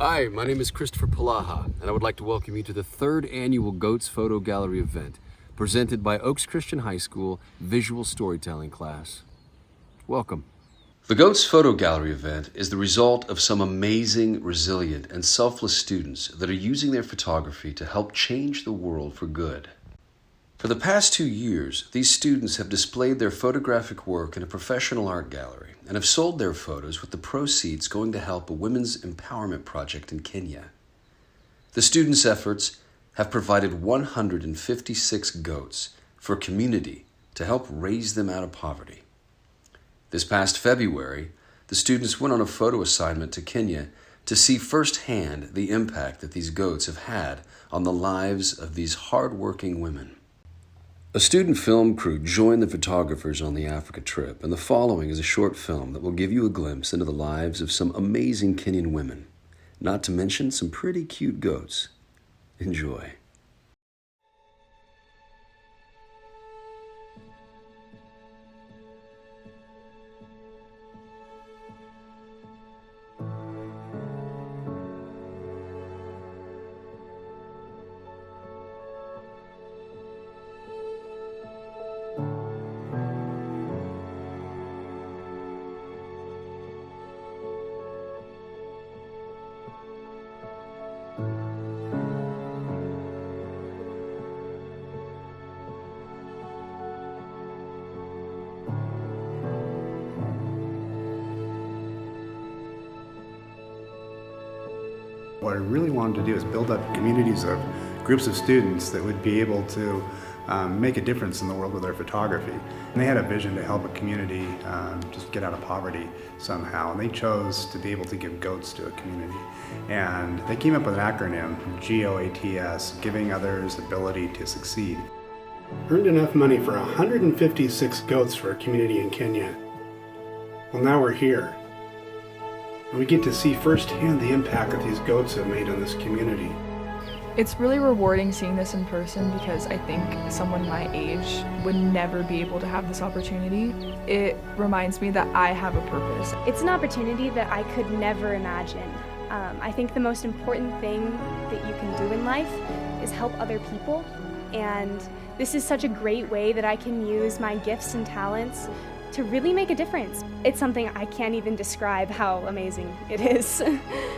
Hi, my name is Christopher Palaha, and I would like to welcome you to the third annual Goats Photo Gallery event presented by Oaks Christian High School Visual Storytelling class. Welcome. The Goats Photo Gallery event is the result of some amazing, resilient, and selfless students that are using their photography to help change the world for good. For the past 2 years, these students have displayed their photographic work in a professional art gallery and have sold their photos with the proceeds going to help a women's empowerment project in Kenya. The students' efforts have provided 156 goats for a community to help raise them out of poverty. This past February, the students went on a photo assignment to Kenya to see firsthand the impact that these goats have had on the lives of these hard-working women. A student film crew joined the photographers on the Africa trip, and the following is a short film that will give you a glimpse into the lives of some amazing Kenyan women, not to mention some pretty cute goats. Enjoy. What I really wanted to do is build up communities of groups of students that would be able to make a difference in the world with their photography. And they had a vision to help a community just get out of poverty somehow. And they chose to be able to give goats to a community. And they came up with an acronym, GOATS, Giving Others Ability to Succeed. Earned enough money for 156 goats for a community in Kenya. Well, now we're here. And we get to see firsthand the impact that these goats have made on this community. It's really rewarding seeing this in person because I think someone my age would never be able to have this opportunity. It reminds me that I have a purpose. It's an opportunity that I could never imagine. I think the most important thing that you can do in life is help other people, and this is such a great way that I can use my gifts and talents to really make a difference. It's something I can't even describe how amazing it is.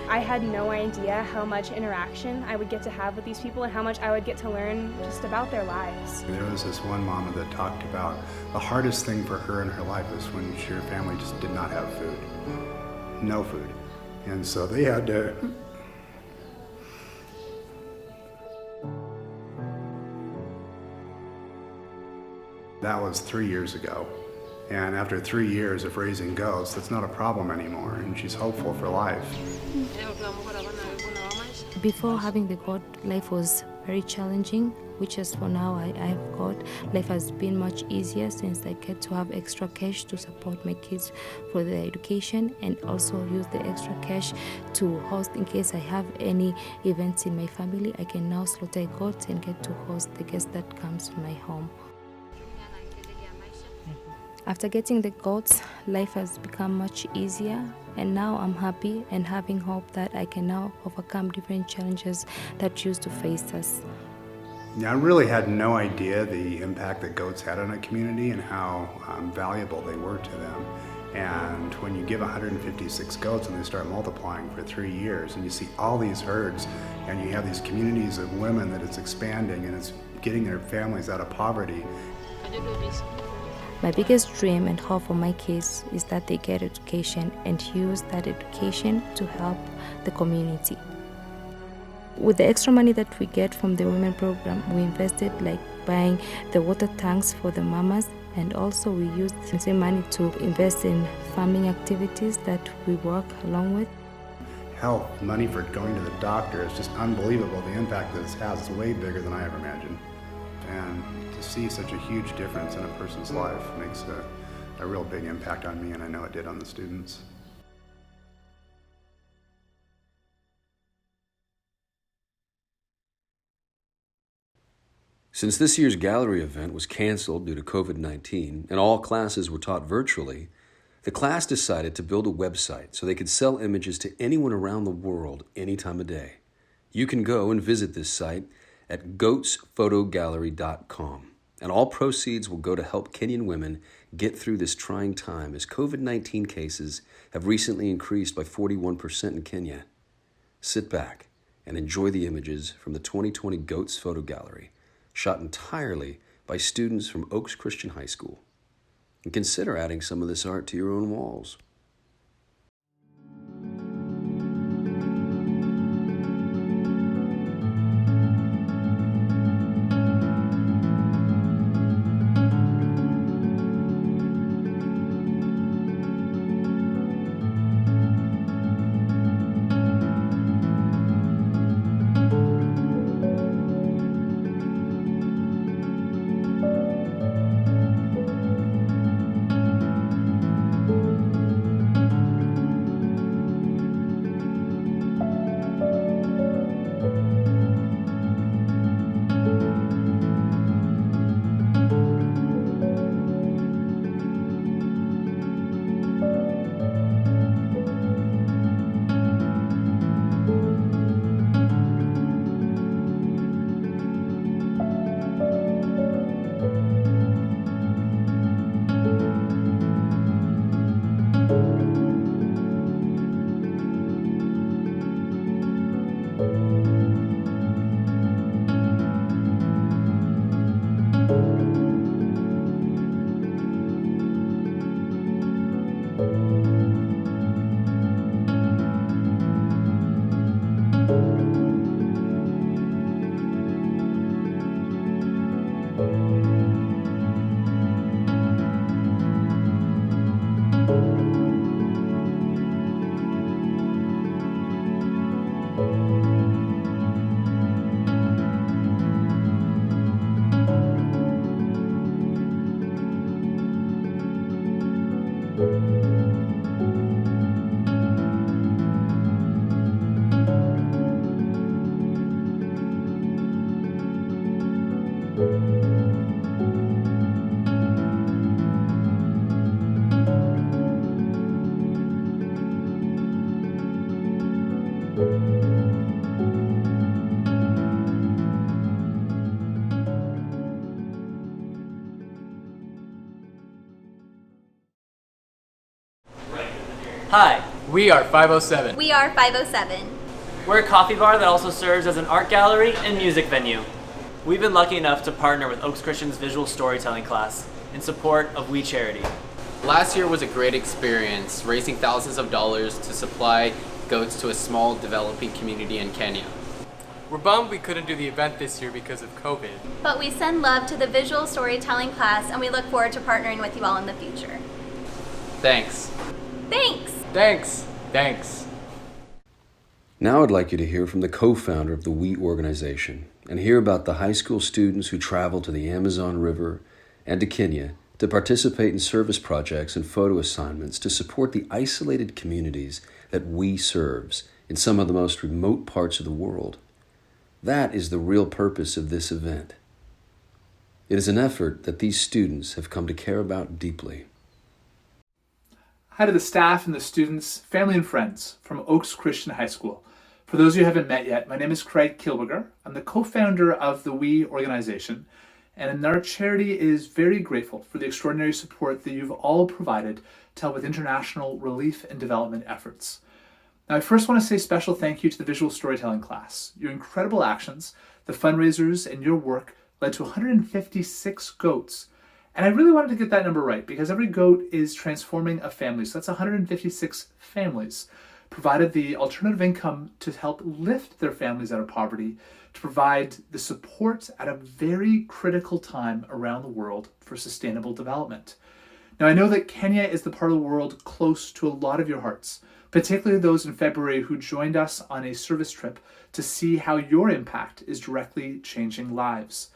I had no idea how much interaction I would get to have with these people and how much I would get to learn just about their lives. There was this one mama that talked about the hardest thing for her in her life was when her family just did not have food. No food. And so they had to That was 3 years ago. And after 3 years of raising goats, that's not a problem anymore, and she's hopeful for life. Before having the goat, life was very challenging, which is for now I have got. Life has been much easier since I get to have extra cash to support my kids for their education, and also use the extra cash to host in case I have any events in my family. I can now slaughter a goat and get to host the guest that comes to my home. After getting the goats, life has become much easier, and now I'm happy and having hope that I can now overcome different challenges that used to face us. Yeah, I really had no idea the impact that goats had on a community and how valuable they were to them. And when you give 156 goats and they start multiplying for 3 years, and you see all these herds, and you have these communities of women that it's expanding and it's getting their families out of poverty. My biggest dream and hope for my kids is that they get education and use that education to help the community. With the extra money that we get from the women program, we invested like buying the water tanks for the mamas, and also we used the same money to invest in farming activities that we work along with. Health, money for going to the doctor, it's just unbelievable the impact that this has. It's way bigger than I ever imagined. And to see such a huge difference in a person's life makes a real big impact on me, and I know it did on the students. Since this year's gallery event was canceled due to COVID-19 and all classes were taught virtually, The class decided to build a website so they could sell images to anyone around the world any time of day. You can go and visit this site at goatsphotogallery.com, and all proceeds will go to help Kenyan women get through this trying time as COVID-19 cases have recently increased by 41% in Kenya. Sit back and enjoy the images from the 2020 Goats Photo Gallery, shot entirely by students from Oaks Christian High School. And consider adding some of this art to your own walls. Hi, we are 507. We are 507. We're a coffee bar that also serves as an art gallery and music venue. We've been lucky enough to partner with Oaks Christian's visual storytelling class in support of We Charity. Last year was a great experience, raising thousands of dollars to supply goats to a small developing community in Kenya. We're bummed we couldn't do the event this year because of COVID. But we send love to the visual storytelling class and we look forward to partnering with you all in the future. Thanks. Thanks! Thanks. Thanks. Now I'd like you to hear from the co-founder of the We organization and hear about the high school students who travel to the Amazon River and to Kenya to participate in service projects and photo assignments to support the isolated communities that We serves in some of the most remote parts of the world. That is the real purpose of this event. It is an effort that these students have come to care about deeply. Hi to the staff and the students, family and friends from Oaks Christian High School. For those of you who haven't met yet, my name is Craig Kielberger. I'm the co-founder of the We organization, and our charity is very grateful for the extraordinary support that you've all provided to help with international relief and development efforts. Now, I first want to say special thank you to the visual storytelling class. Your incredible actions, the fundraisers, and your work led to 156 goats. And I really wanted to get that number right because every goat is transforming a family. So that's 156 families, provided the alternative income to help lift their families out of poverty, to provide the support at a very critical time around the world for sustainable development. Now, I know that Kenya is the part of the world close to a lot of your hearts, particularly those in February who joined us on a service trip to see how your impact is directly changing lives.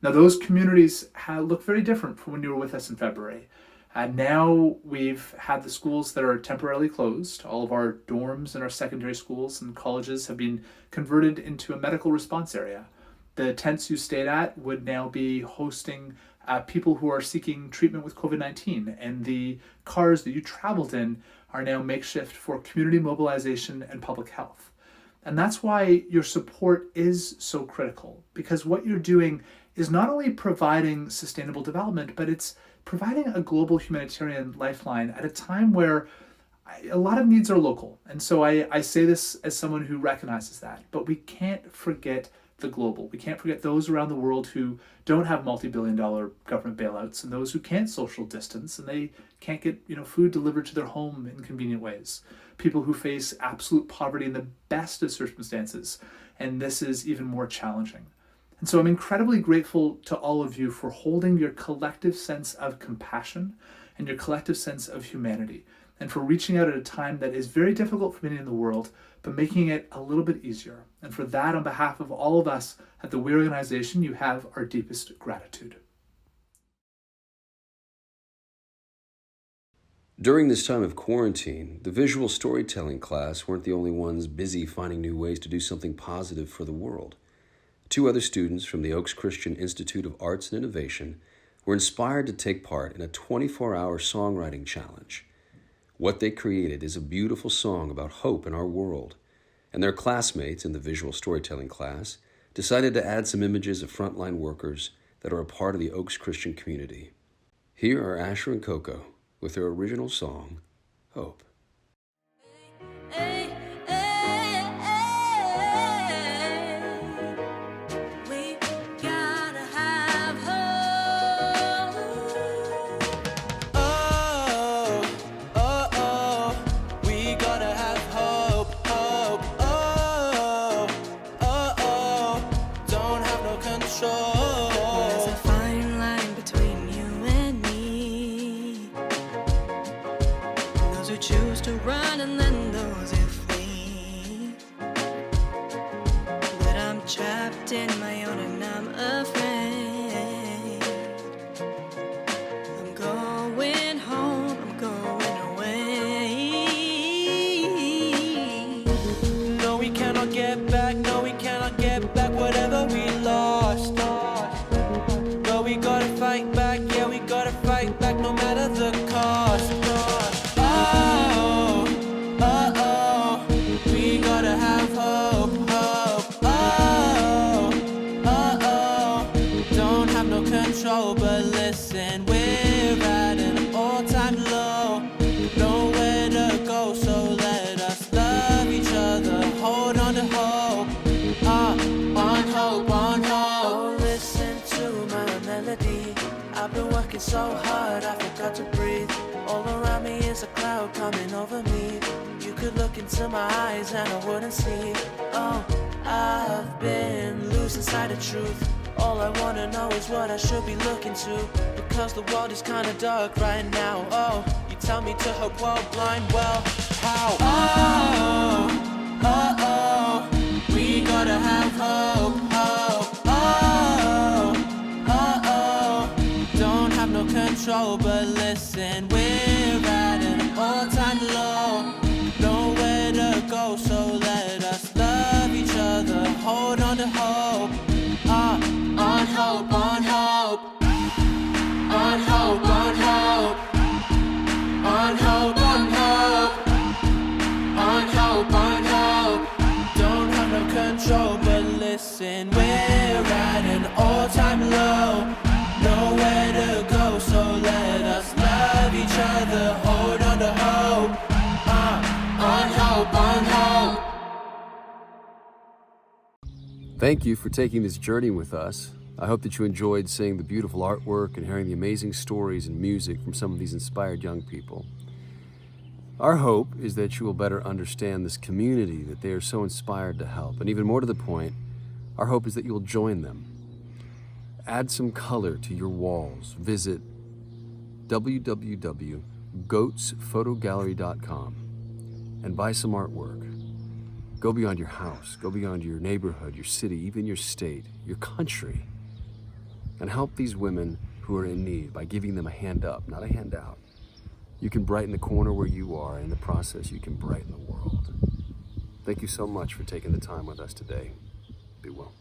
Now, those communities look very different from when you were with us in February. Now we've had the schools that are temporarily closed. All of our dorms and our secondary schools and colleges have been converted into a medical response area. The tents you stayed at would now be hosting people who are seeking treatment with COVID-19, and the cars that you traveled in are now makeshift for community mobilization and public health. And that's why your support is so critical, because what you're doing is not only providing sustainable development, but it's providing a global humanitarian lifeline at a time where a lot of needs are local. And so I say this as someone who recognizes that, but we can't forget the global. We can't forget those around the world who don't have multi-billion-dollar government bailouts, and those who can't social distance and they can't get food delivered to their home in convenient ways. People who face absolute poverty in the best of circumstances, and this is even more challenging. And so I'm incredibly grateful to all of you for holding your collective sense of compassion and your collective sense of humanity, and for reaching out at a time that is very difficult for many in the world, but making it a little bit easier. And for that, on behalf of all of us at the We Organization, you have our deepest gratitude. During this time of quarantine, the visual storytelling class weren't the only ones busy finding new ways to do something positive for the world. 2 other students from the Oaks Christian Institute of Arts and Innovation were inspired to take part in a 24-hour songwriting challenge. What they created is a beautiful song about hope in our world, and their classmates in the visual storytelling class decided to add some images of frontline workers that are a part of the Oaks Christian community. Here are Asher and Coco with their original song, Hope. Choose to run and then those who flee. But I'm trapped in my own and I'm afraid. I'm going home, I'm going away. No, we cannot get back, no, we cannot get back whatever we lost. No, we gotta fight back, yeah, we gotta fight back no matter the cost. But listen, we're at an all-time low, nowhere to go, so let us love each other, hold on to hope, on hope, on hope. Oh, listen to my melody, I've been working so hard, I forgot to breathe, all around me is a cloud coming over me, you could look into my eyes and I wouldn't see, oh, I've been losing sight of truth. All I wanna know is what I should be looking to, because the world is kinda dark right now. Oh, you tell me to hope while blind, well, how? Oh, we gotta have hope, hope. Oh, don't have no control, but listen, we're at an all-time low, nowhere to go, so let us love each other, hold on to hope. On hope, on hope, on hope, on hope, on hope, on hope, on hope, on hope. Don't have no control, but listen, we're at an all-time low, nowhere to go, so let us love each other, hold on to hope, on hope, on hope. Thank you for taking this journey with us. I hope that you enjoyed seeing the beautiful artwork and hearing the amazing stories and music from some of these inspired young people. Our hope is that you will better understand this community that they are so inspired to help. And even more to the point, our hope is that you will join them. Add some color to your walls. Visit www.goatsphotogallery.com and buy some artwork. Go beyond your house, go beyond your neighborhood, your city, even your state, your country, and help these women who are in need by giving them a hand up, not a handout. You can brighten the corner where you are, and in the process, you can brighten the world. Thank you so much for taking the time with us today. Be well.